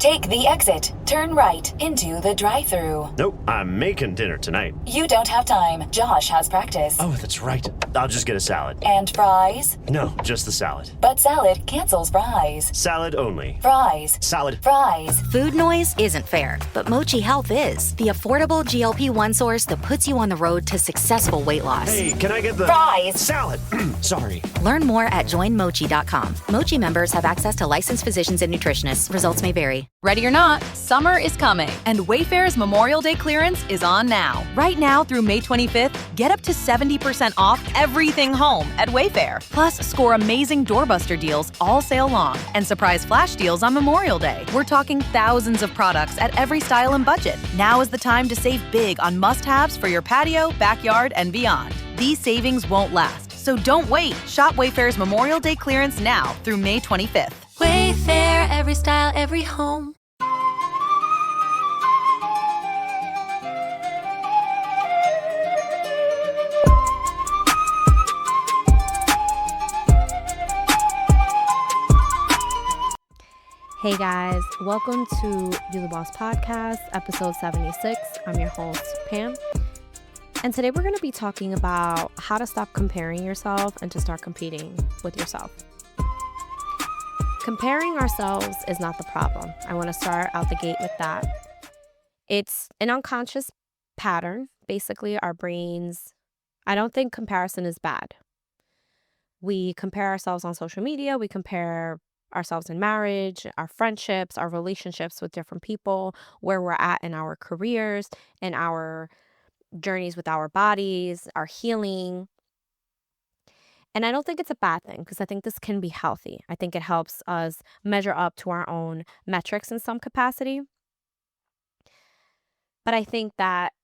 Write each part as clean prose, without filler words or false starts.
Take the exit. Turn right into the drive-thru. Nope, I'm making dinner tonight. You don't have time. Josh has practice. Oh, that's right. I'll just get a salad. And fries? No, just the salad. But salad cancels fries. Salad only. Fries. Salad. Fries. Food noise isn't fair, but Mochi Health is. The affordable GLP-1 source that puts you on the road to successful weight loss. Hey, can I get the... Fries. Salad. Sorry. Learn more at joinmochi.com. Mochi members have access to licensed physicians and nutritionists. Results may vary. Ready or not, summer is coming, and Wayfair's Memorial Day clearance is on now. Right now through May 25th, get up to 70% off everything home at Wayfair. Plus, score amazing doorbuster deals all sale long and surprise flash deals on Memorial Day. We're talking thousands of products at every style and budget. Now is the time to save big on must-haves for your patio, backyard, and beyond. These savings won't last, so don't wait. Shop Wayfair's Memorial Day clearance now through May 25th. Wayfair, every style, every home. Hey guys, welcome to You the Boss Podcast, episode 76. I'm your host, Pam. And today we're going to be talking about how to stop comparing yourself and to start competing with yourself. Comparing ourselves is not the problem. I want to start out the gate with that. It's an unconscious pattern. Basically, our brains, I don't think comparison is bad. We compare ourselves on social media. We compare ourselves in marriage, our friendships, our relationships with different people, where we're at in our careers, in our journeys with our bodies, our healing. And I don't think it's a bad thing because I think this can be healthy. I think it helps us measure up to our own metrics in some capacity. But I think that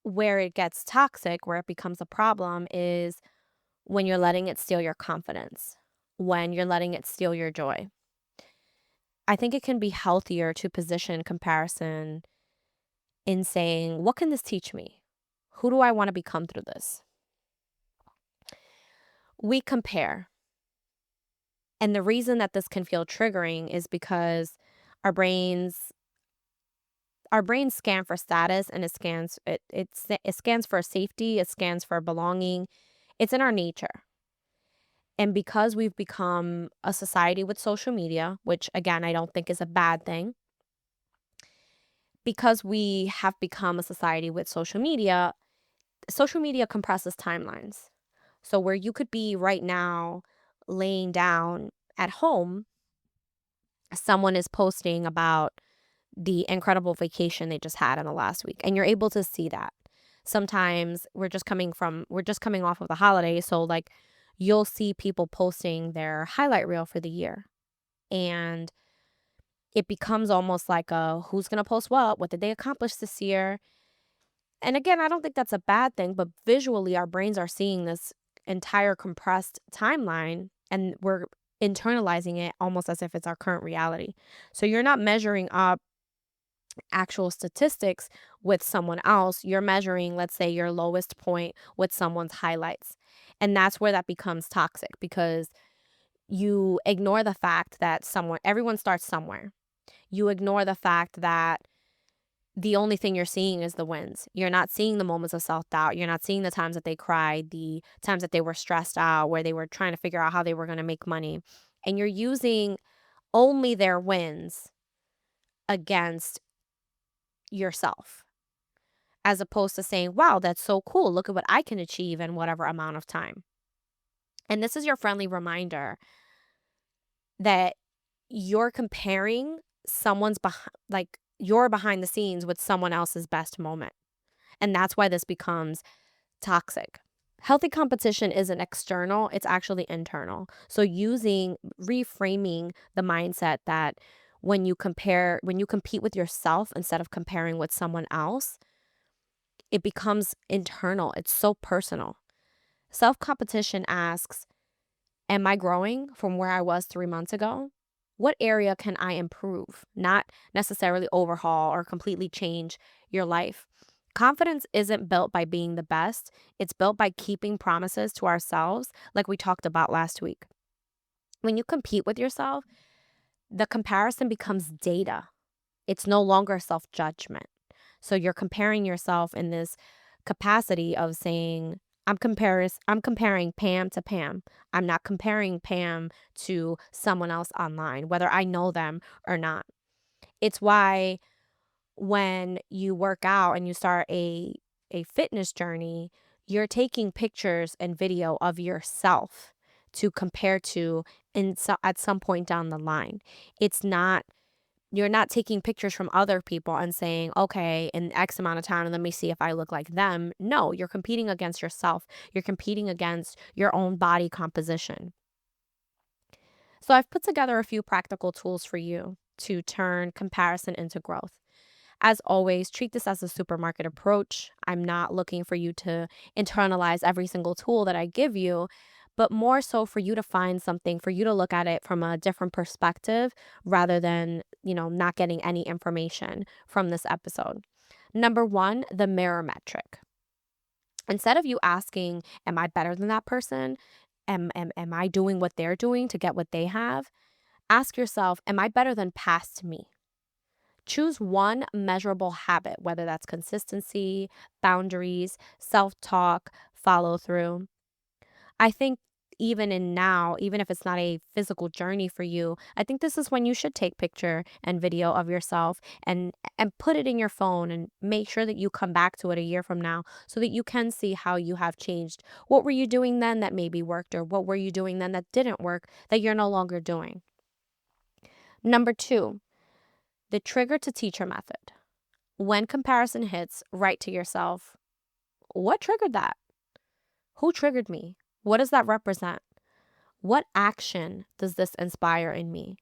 where it gets toxic, where it becomes a problem, is when you're letting it steal your confidence, when you're letting it steal your joy. I think it can be healthier to position comparison in saying, what can this teach me? Who do I want to become through this? We compare. And the reason that this can feel triggering is because our brains scan for status, and it scans for safety, it scans for belonging. It's in our nature. And because we've become a society with social media, which again, I don't think is a bad thing, because we have become a society with social media compresses timelines. So where you could be right now laying down at home, someone is posting about the incredible vacation they just had in the last week, and you're able to see that. Sometimes we're just coming off of the holidays, so like you'll see people posting their highlight reel for the year. And it becomes almost like a who's going to post what did they accomplish this year? And again, I don't think that's a bad thing, but visually our brains are seeing this entire compressed timeline and we're internalizing it almost as if it's our current reality. So you're not measuring up actual statistics with someone else. You're measuring, let's say, your lowest point with someone's highlights. And that's where that becomes toxic because you ignore the fact that everyone starts somewhere. You ignore the fact that the only thing you're seeing is the wins. You're not seeing the moments of self-doubt. You're not seeing the times that they cried, the times that they were stressed out, where they were trying to figure out how they were going to make money. And you're using only their wins against yourself, as opposed to saying, wow, that's so cool. Look at what I can achieve in whatever amount of time. And this is your friendly reminder that you're comparing you're behind the scenes with someone else's best moment. And that's why this becomes toxic. Healthy competition isn't external, it's actually internal. So reframing the mindset that when you compete with yourself instead of comparing with someone else, it becomes internal. It's so personal. Self-competition asks, am I growing from where I was 3 months ago? What area can I improve? Not necessarily overhaul or completely change your life. Confidence isn't built by being the best. It's built by keeping promises to ourselves, like we talked about last week. When you compete with yourself, the comparison becomes data. It's no longer self-judgment. So you're comparing yourself in this capacity of saying, I'm comparing Pam to Pam. I'm not comparing Pam to someone else online, whether I know them or not. It's why when you work out and you start a fitness journey, you're taking pictures and video of yourself to compare to at some point down the line. It's not You're not taking pictures from other people and saying, okay, in X amount of time, let me see if I look like them. No, you're competing against yourself. You're competing against your own body composition. So I've put together a few practical tools for you to turn comparison into growth. As always, treat this as a supermarket approach. I'm not looking for you to internalize every single tool that I give you, but more so for you to find something, for you to look at it from a different perspective rather than, not getting any information from this episode. Number one, the mirror metric. Instead of you asking, am I better than that person? Am I doing what they're doing to get what they have? Ask yourself, am I better than past me? Choose one measurable habit, whether that's consistency, boundaries, self-talk, follow through. I think even if it's not a physical journey for you, I think this is when you should take picture and video of yourself and put it in your phone and make sure that you come back to it a year from now so that you can see how you have changed. What were you doing then that maybe worked, or what were you doing then that didn't work that you're no longer doing? Number two, the trigger to teacher method. When comparison hits, write to yourself, what triggered that? Who triggered me? What does that represent? What action does this inspire in me?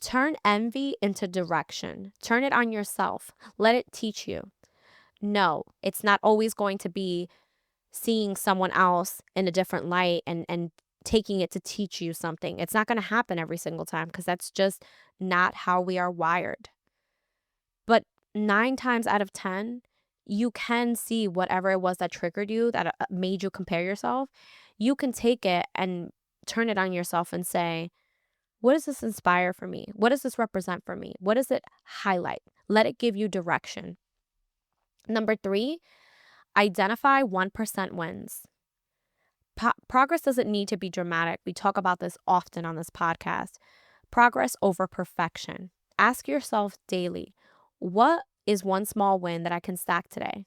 Turn envy into direction. Turn it on yourself. Let it teach you. No, it's not always going to be seeing someone else in a different light and taking it to teach you something. It's not going to happen every single time because that's just not how we are wired. But 9 times out of 10, you can see whatever it was that triggered you, that made you compare yourself. You can take it and turn it on yourself and say, what does this inspire for me? What does this represent for me? What does it highlight? Let it give you direction. Number 3, identify 1% wins. Progress doesn't need to be dramatic. We talk about this often on this podcast. Progress over perfection. Ask yourself daily, what is one small win that I can stack today?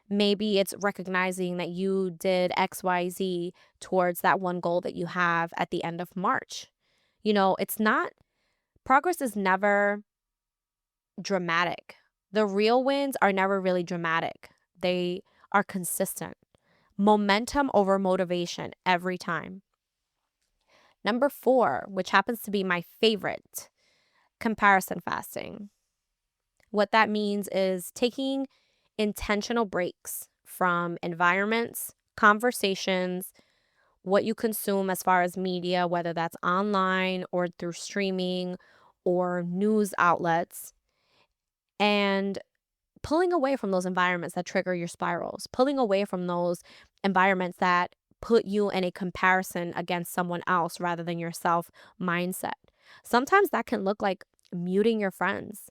Maybe it's recognizing that you did XYZ towards that one goal that you have at the end of March. Progress is never dramatic. The real wins are never really dramatic. They are consistent. Momentum over motivation every time. Number 4, which happens to be my favorite, comparison fasting. What that means is taking intentional breaks from environments, conversations, what you consume as far as media, whether that's online or through streaming or news outlets, and pulling away from those environments that trigger your spirals, pulling away from those environments that put you in a comparison against someone else rather than yourself mindset. Sometimes that can look like muting your friends.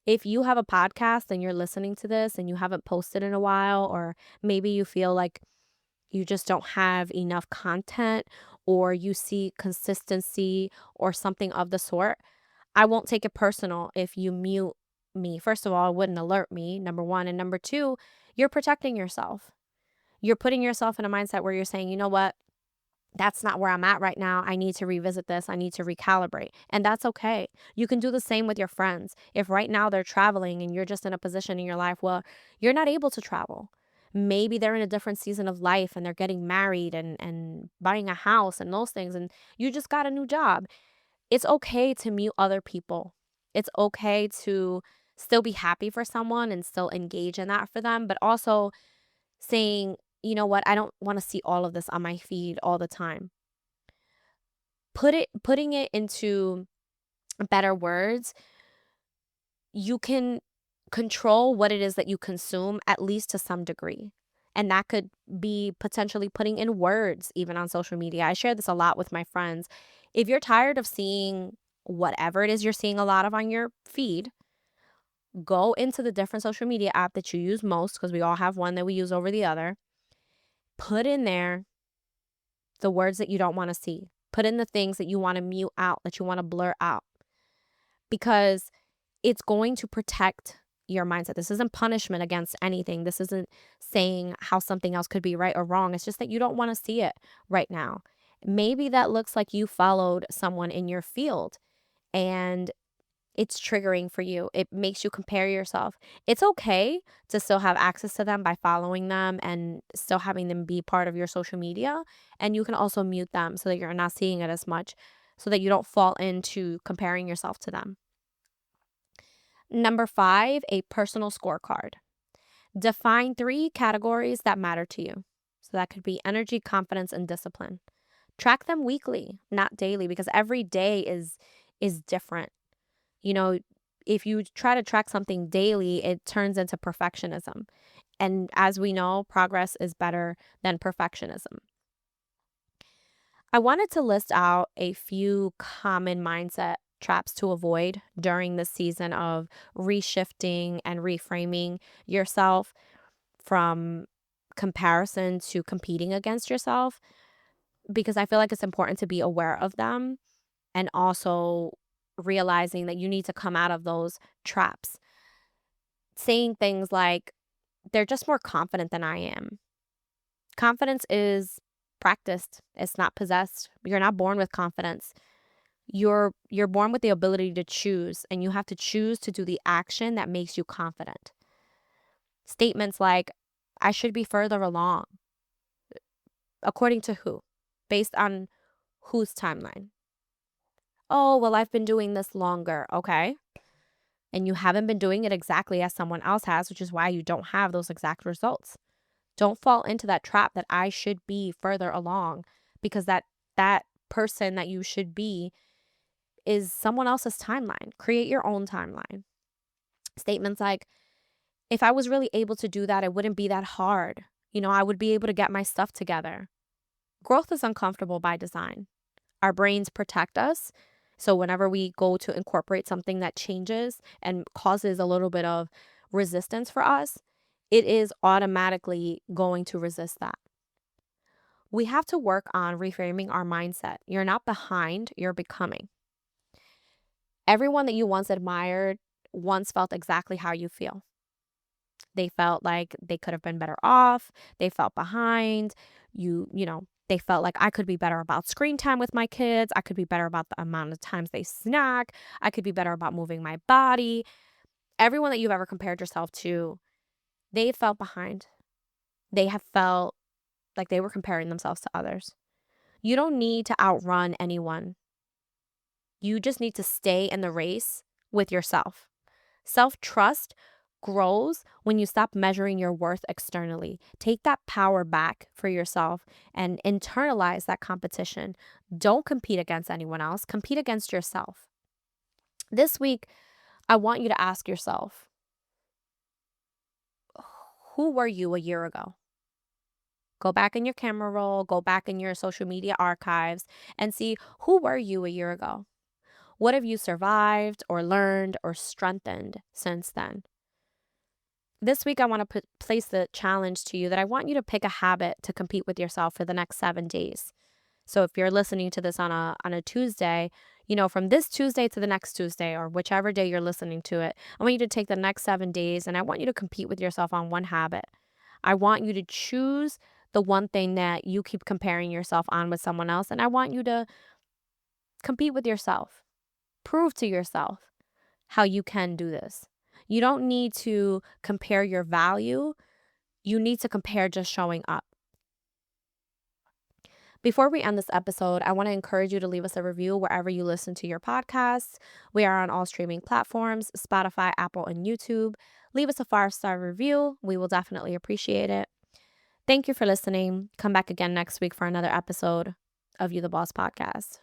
If you have a podcast and you're listening to this and you haven't posted in a while, or maybe you feel like you just don't have enough content, or you see consistency or something of the sort, I won't take it personal if you mute me. First of all, it wouldn't alert me, number 1. And number 2, you're protecting yourself. You're putting yourself in a mindset where you're saying, you know what? That's not where I'm at right now. I need to revisit this. I need to recalibrate. And that's okay. You can do the same with your friends. If right now they're traveling and you're just in a position in your life, well, you're not able to travel. Maybe they're in a different season of life and they're getting married and buying a house and those things, and you just got a new job. It's okay to mute other people. It's okay to still be happy for someone and still engage in that for them, but also saying, you know what, I don't want to see all of this on my feed all the time. Putting it into better words, you can control what it is that you consume, at least to some degree. And that could be potentially putting in words even on social media. I share this a lot with my friends. If you're tired of seeing whatever it is you're seeing a lot of on your feed, go into the different social media app that you use most, because we all have one that we use over the other. Put in there the words that you don't want to see. Put in the things that you want to mute out, that you want to blur out, because it's going to protect your mindset. This isn't punishment against anything. This isn't saying how something else could be right or wrong. It's just that you don't want to see it right now. Maybe that looks like you followed someone in your field and it's triggering for you. It makes you compare yourself. It's okay to still have access to them by following them and still having them be part of your social media. And you can also mute them so that you're not seeing it as much, so that you don't fall into comparing yourself to them. Number 5, a personal scorecard. Define 3 categories that matter to you. So that could be energy, confidence, and discipline. Track them weekly, not daily, because every day is different. You know, if you try to track something daily, it turns into perfectionism. And as we know, progress is better than perfectionism. I wanted to list out a few common mindset traps to avoid during the season of reshifting and reframing yourself from comparison to competing against yourself, because I feel like it's important to be aware of them and also realizing that you need to come out of those traps. Saying things like, they're just more confident than I am. Confidence is practiced. It's not possessed. You're not born with confidence. You're born with the ability to choose, and you have to choose to do the action that makes you confident. Statements like, I should be further along. According to who? Based on whose timeline? Oh, well, I've been doing this longer. Okay. And you haven't been doing it exactly as someone else has, which is why you don't have those exact results. Don't fall into that trap that I should be further along, because that person that you should be is someone else's timeline. Create your own timeline. Statements like, if I was really able to do that, it wouldn't be that hard. I would be able to get my stuff together. Growth is uncomfortable by design. Our brains protect us. So whenever we go to incorporate something that changes and causes a little bit of resistance for us, it is automatically going to resist that. We have to work on reframing our mindset. You're not behind, you're becoming. Everyone that you once admired once felt exactly how you feel. They felt like they could have been better off. They felt behind. They felt like, I could be better about screen time with my kids. I could be better about the amount of times they snack. I could be better about moving my body. Everyone that you've ever compared yourself to, they felt behind. They have felt like they were comparing themselves to others. You don't need to outrun anyone. You just need to stay in the race with yourself. Self-trust grows when you stop measuring your worth externally. Take that power back for yourself and internalize that competition. Don't compete against anyone else. Compete against yourself. This week, I want you to ask yourself, who were you a year ago? Go back in your camera roll, go back in your social media archives and see, who were you a year ago? What have you survived or learned or strengthened since then? This week, I want to place the challenge to you that I want you to pick a habit to compete with yourself for the next 7 days. So if you're listening to this on a Tuesday, from this Tuesday to the next Tuesday, or whichever day you're listening to it, I want you to take the next 7 days and I want you to compete with yourself on one habit. I want you to choose the one thing that you keep comparing yourself on with someone else, and I want you to compete with yourself. Prove to yourself how you can do this. You don't need to compare your value. You need to compare just showing up. Before we end this episode, I want to encourage you to leave us a review wherever you listen to your podcasts. We are on all streaming platforms, Spotify, Apple, and YouTube. Leave us a 5-star review. We will definitely appreciate it. Thank you for listening. Come back again next week for another episode of You the Boss podcast.